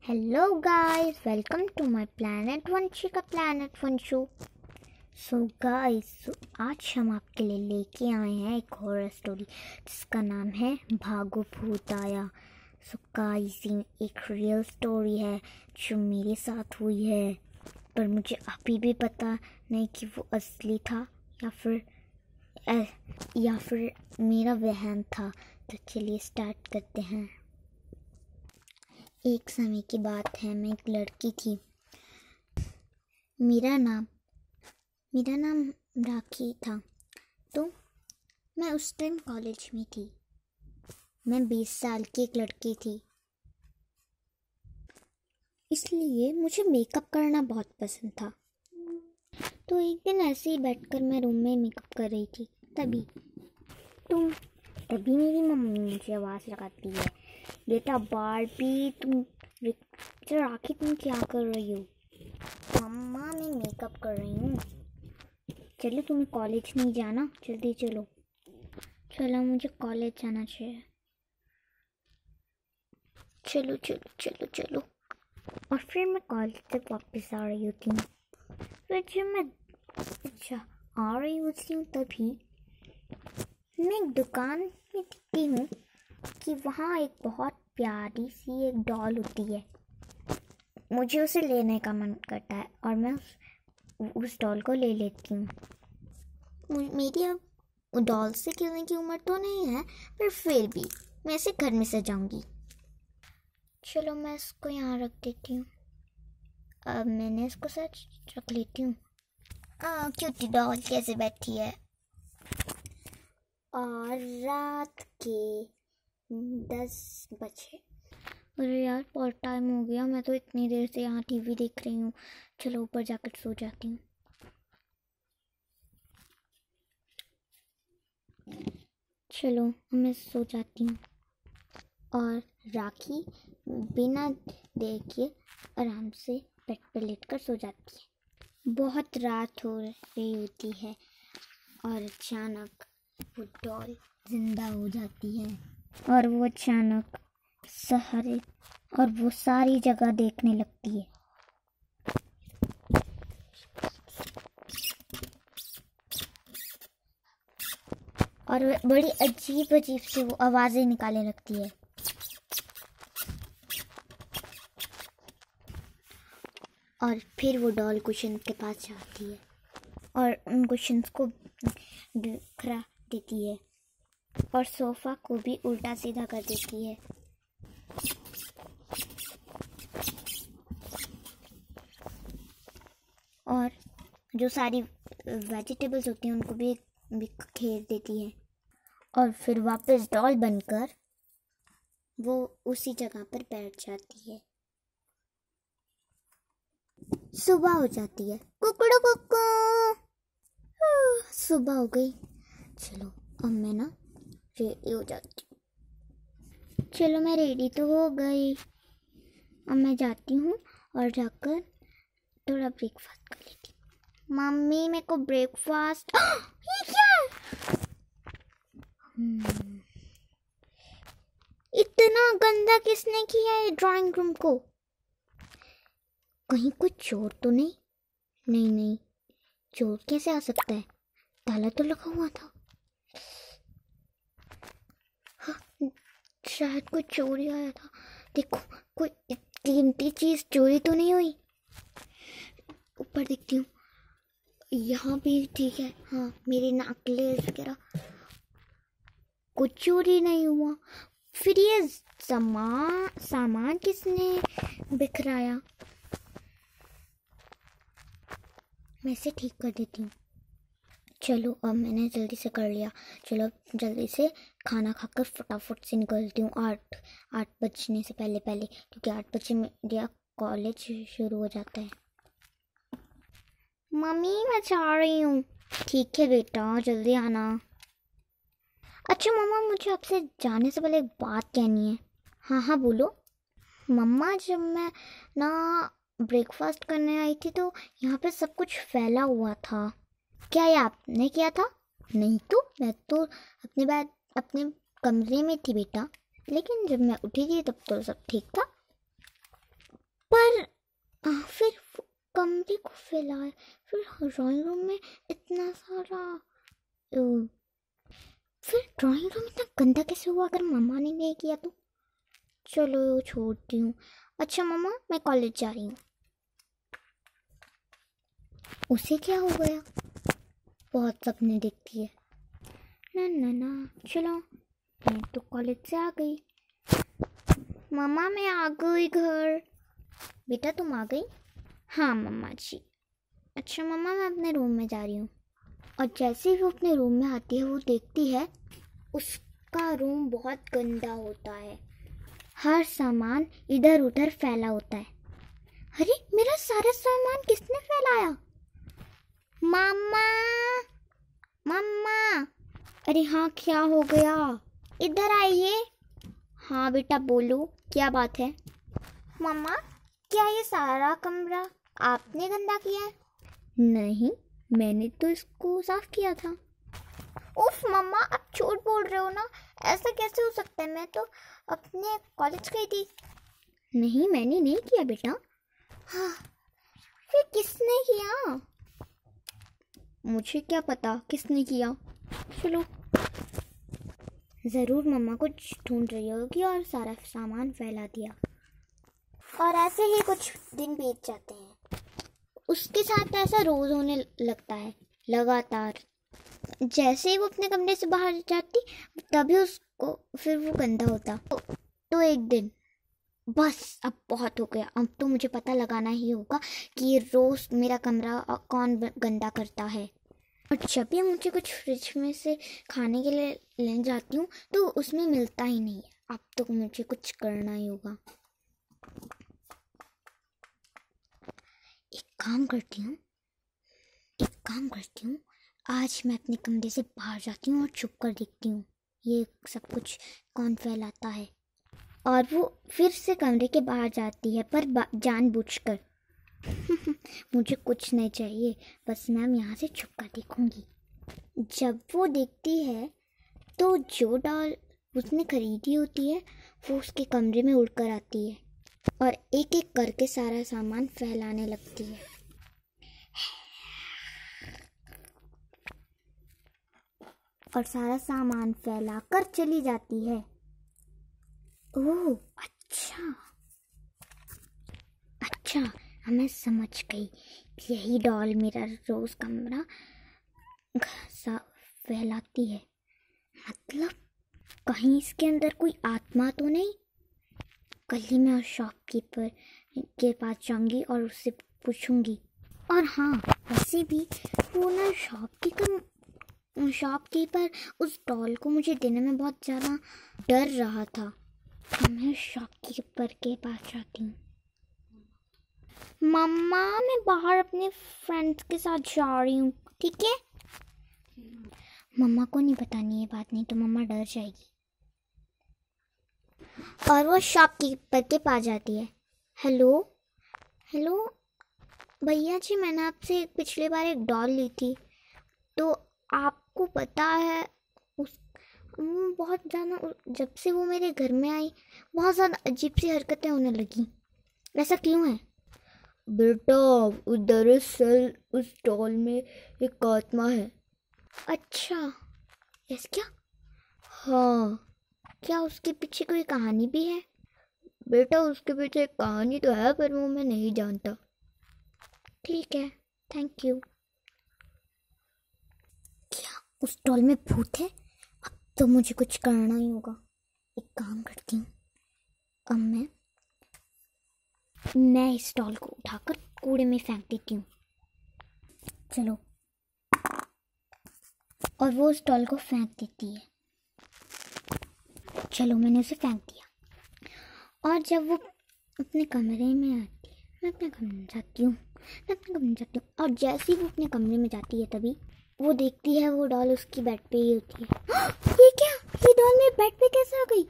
Hello guys, welcome to my Planet Vanshika Planet Fun Show. आज हम आपके लिए लेके आए हैं एक हॉरर स्टोरी जिसका नाम है भागो भूत आया। एक रियल स्टोरी है जो मेरे साथ हुई है, पर मुझे अभी भी पता नहीं कि वो असली था या फिर मेरा वहम था। तो चलिए स्टार्ट करते हैं। एक समय की बात है, मैं एक लड़की थी। मेरा नाम राखी था। तो मैं उस टाइम कॉलेज में थी। मैं 20 साल की एक लड़की थी, इसलिए मुझे मेकअप करना बहुत पसंद था। तो एक दिन ऐसे ही बैठकर मैं रूम में मेकअप कर रही थी, तभी मेरी मम्मी मुझे आवाज़ लगाती है, बेटा बारबी राखी तुम क्या कर रही हो? मम्मा मैं मेकअप कर रही हूँ। चलो तुम्हें कॉलेज नहीं जाना, जल्दी चलो। चलो मुझे कॉलेज जाना चाहिए। चलो चलो चलो चलो। और फिर मैं कॉलेज तक वापस आ रही होती हूँ। फिर जब मैं आ रही होती हूँ तभी मैं एक दुकान में देखती हूँ कि वहाँ एक बहुत प्यारी सी एक डॉल होती है। मुझे उसे लेने का मन करता है और मैं उस डॉल को ले लेती हूँ। मेरी अब डॉल से खेलने की उम्र तो नहीं है, पर फिर भी मैं इसे घर में सजाऊंगी। चलो मैं इसको यहाँ रख देती हूँ। अब मैंने इसको सच रख लेती हूँ। क्यूटी डॉल कैसे बैठी है। और रात के 10 बजे। अरे यार बहुत टाइम हो गया, मैं तो इतनी देर से यहाँ टीवी देख रही हूँ। चलो ऊपर जाकर सो जाती हूँ। चलो मैं सो जाती हूँ और राखी बिना देखे आराम से बेड पर लेटकर सो जाती है। बहुत रात हो रही होती है और अचानक वो डॉल जिंदा हो जाती है और वो अचानक वो सारी जगह देखने लगती है। और बड़ी अजीब अजीब सी वो आवाज़ें निकालने लगती है। और फिर वो डॉल कुशन के पास जाती है और उन कुशन्स को बिखरा देती है और सोफ़ा को भी उल्टा सीधा कर देती है। और जो सारी वेजिटेबल्स होती हैं उनको भी बिखेर देती है और फिर वापस डॉल बनकर वो उसी जगह पर बैठ जाती है। सुबह हो जाती है। कुकड़ू कुकू, सुबह हो गई। चलो अब मैं ना रेडी हो जाती हूँ। चलो मैं रेडी तो हो गई। अब मैं जाती हूँ और जाकर थोड़ा ब्रेकफास्ट कर लेती हूँ। मम्मी मेरे को ब्रेकफास्ट ये क्या है? इतना गंदा किसने किया है ड्राइंग रूम को? कहीं कोई चोर तो नहीं? नहीं, चोर कैसे आ सकता है? ताला तो लगा हुआ था। हाँ, शायद कोई चोरी आया था। देखो कोई कीमती चीज चोरी तो नहीं हुई। ऊपर देखती हूँ, यहाँ भी ठीक है। हाँ मेरी नेकलेस वगैरह कुछ चोरी नहीं हुआ। फिर ये सामान किसने बिखराया? मैं इसे ठीक कर देती हूँ। चलो अब मैंने जल्दी से कर लिया। चलो जल्दी से खाना खाकर फटाफट से निकलती हूँ 8 बजने से पहले, क्योंकि 8 बजे मेरा कॉलेज शुरू हो जाता है। मम्मी मैं जा रही हूँ। ठीक है बेटा जल्दी आना। अच्छा मम्मा मुझे आपसे जाने से पहले एक बात कहनी है। हाँ बोलो। मम्मा जब मैं ना ब्रेकफास्ट करने आई थी तो यहाँ पे सब कुछ फैला हुआ था। क्या ये आपने किया था? नहीं तो मैं तो अपने कमरे में थी बेटा, लेकिन जब मैं उठी थी तब तो सब ठीक था। कमरे को फैलाया, फिर ड्राइंग रूम में इतना सारा, फिर ड्राइंग रूम इतना गंदा कैसे हुआ अगर मम्मा ने नहीं किया तो? चलो छोड़ती हूँ। अच्छा मम्मा, मैं कॉलेज जा रही हूँ। उसे क्या हो गया? बहुत सपने देखती है। ना ना ना, चलो मैं तो कॉलेज से आ गई। मम्मा मैं आ गई घर। बेटा तुम आ गई? हाँ मम्मा जी। अच्छा मम्मा, मैं अपने रूम में जा रही हूँ। और जैसे ही वो अपने रूम में आती है, वो देखती है उसका रूम बहुत गंदा होता है। हर सामान इधर उधर फैला होता है। अरे मेरा सारा सामान किसने फैलाया? मम्मा, मम्मा। अरे हाँ, क्या हो गया? इधर आइए। हाँ बेटा बोलो, क्या बात है? मम्मा, क्या ये सारा कमरा आपने गंदा किया है? नहीं, मैंने तो इसको साफ किया था। उफ मम्मा, आप झूठ बोल रहे हो ना, ऐसा कैसे हो सकता है? मैं तो अपने कॉलेज गई थी। नहीं, मैंने नहीं किया बेटा। हाँ, फिर किसने किया? मुझे क्या पता किसने किया। चलो, ज़रूर मम्मा कुछ ढूंढ रही होगी और सारा सामान फैला दिया। और ऐसे ही कुछ दिन बीत जाते हैं। उसके साथ ऐसा रोज़ होने लगता है, लगातार। जैसे ही वो अपने कमरे से बाहर जाती, तभी उसको फिर वो गंदा होता। तो एक दिन, बस अब बहुत हो गया, अब तो मुझे पता लगाना ही होगा कि रोज़ मेरा कमरा कौन गंदा करता है। और जब भी मुझे कुछ फ्रिज में से खाने के लिए लेने जाती हूँ तो उसमें मिलता ही नहीं है। अब तो मुझे कुछ करना ही होगा। एक काम करती हूँ, आज मैं अपने कमरे से बाहर जाती हूँ और छुप कर देखती हूँ ये सब कुछ कौन फैलाता है। और वो फिर से कमरे के बाहर जाती है, पर जानबूझकर। मुझे कुछ नहीं चाहिए, बस मैं यहाँ से छुप कर देखूंगी। जब वो देखती है तो जो डॉल उसने खरीदी होती है वो उसके कमरे में उड़कर आती है और एक एक करके सारा सामान फैलाने लगती है। और सारा सामान फैलाकर चली जाती है। ओह अच्छा, मैं समझ गई। यही डॉल मेरा रोज कमरा फैलाती है। मतलब कहीं इसके अंदर कोई आत्मा तो नहीं? कल ही मैं शॉपकीपर के पास जाऊंगी और उससे पूछूंगी। और हाँ, वैसे भी वो ना शॉपकीपर उस डॉल को मुझे देने में बहुत ज़्यादा डर रहा था। मैं शॉपकीपर के पास जाती हूँ। मम्मा, मैं बाहर अपने फ्रेंड्स के साथ जा रही हूँ, ठीक है? मम्मा को नहीं बतानी ये बात, नहीं तो मम्मा डर जाएगी। और वो शॉपकीपर के पास जाती है। हेलो भैया जी, मैंने आपसे पिछले बार एक डॉल ली थी, तो आपको पता है बहुत ज़्यादा, जब से वो मेरे घर में आई बहुत ज़्यादा अजीब सी हरकतें होने लगी। ऐसा क्यों है? बेटा, दरअसल उस डॉल में एक आत्मा है। अच्छा, यस क्या? हाँ। क्या उसके पीछे कोई कहानी भी है? बेटा, उसके पीछे एक कहानी तो है, पर वो मैं नहीं जानता। ठीक है, थैंक यू। क्या उस डॉल में भूत है? अब तो मुझे कुछ करना ही होगा। एक काम करती हूँ, अब मैं इस डॉल को उठाकर कूड़े में फेंक देती हूँ। चलो। और वो उस डॉल को फेंक देती है। चलो, मैंने उसे फेंक दिया। और जब वो अपने कमरे में आती है, मैं अपने कमरे में जाती हूँ। और जैसे ही वो अपने कमरे में जाती है, तभी वो देखती है वो डॉल उसकी बेड पे ही होती है। ये क्या? ये डॉल मेरे बेड पे कैसे आ गई?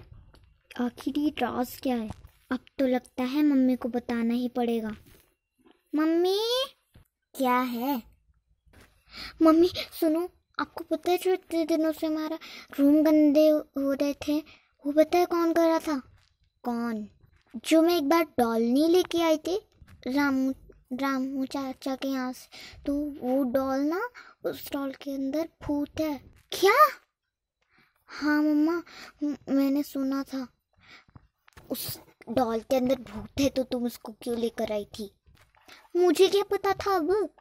आखिर ये राज क्या है? अब तो लगता है मम्मी को बताना ही पड़ेगा। मम्मी, क्या है? मम्मी सुनो, आपको पता है जो इतने दिनों से हमारा रूम गंदे हो रहे थे, वो पता है कौन कर रहा था? कौन? जो मैं एक बार डॉल नहीं लेके आई थी, रामू रामू चाचा के यहाँ से। तो वो डॉल ना, उस डॉल के अंदर भूत है। क्या? हाँ मम्मा, मैंने सुना था उस डॉल के अंदर भूत है, तो तुम उसको क्यों लेकर आई थी? मुझे क्या पता था अब।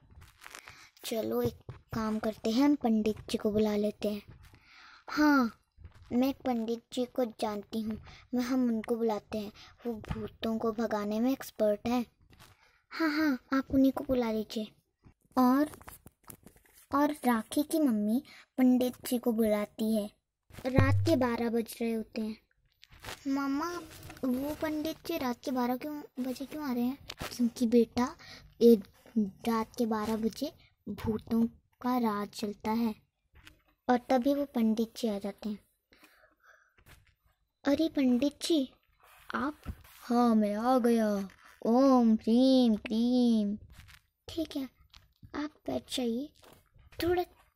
चलो एक काम करते हैं, हम पंडित जी को बुला लेते हैं। हाँ, मैं पंडित जी को जानती हूँ, हम उनको बुलाते हैं। वो भूतों को भगाने में एक्सपर्ट हैं। हाँ हाँ, आप उन्हीं को बुला लीजिए। और राखी की मम्मी पंडित जी को बुलाती है। रात के 12 बज रहे होते हैं। मामा, वो पंडित जी रात के 12 बजे क्यों आ रहे हैं? क्योंकि बेटा, रात के 12 बजे भूतों का राज चलता है, और तभी वो पंडित जी आ जाते हैं। अरे पंडित जी आप? हाँ मैं आ गया। ओम ह्रीम क्रीम। ठीक है, आप बैठ जाइए।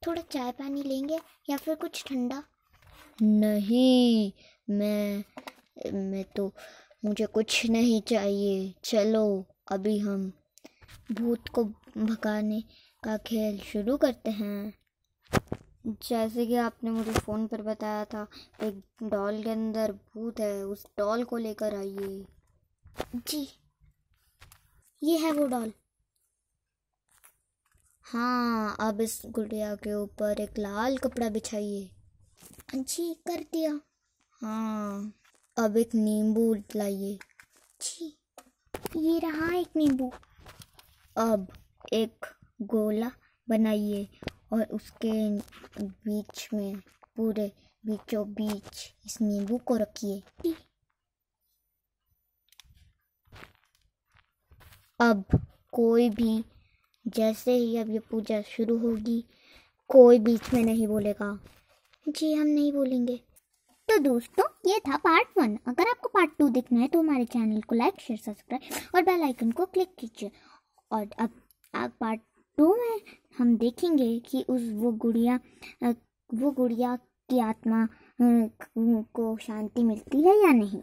थोड़ा चाय पानी लेंगे या फिर कुछ ठंडा? नहीं, मैं तो, मुझे कुछ नहीं चाहिए। चलो अभी हम भूत को भगाने का खेल शुरू करते हैं। जैसे कि आपने मुझे फ़ोन पर बताया था, एक डॉल के अंदर भूत है, उस डॉल को लेकर आइए। जी, ये है वो डॉल। हाँ, अब इस गुड़िया के ऊपर एक लाल कपड़ा बिछाइए। जी, कर दिया। हाँ, अब एक नींबू लाइए। जी, ये रहा एक नींबू। अब एक गोला बनाइए और उसके बीच में, पूरे बीचों बीच इस नींबू को रखिए। अब कोई भी, जैसे ही अब ये पूजा शुरू होगी, कोई बीच में नहीं बोलेगा। जी, हम नहीं बोलेंगे। तो दोस्तों, ये था पार्ट 1। अगर आपको पार्ट 2 देखना है तो हमारे चैनल को लाइक, शेयर, सब्सक्राइब और बेल आइकन को क्लिक कीजिए। और अब पार्ट 2 में हम देखेंगे कि वो गुड़िया की आत्मा को शांति मिलती है या नहीं।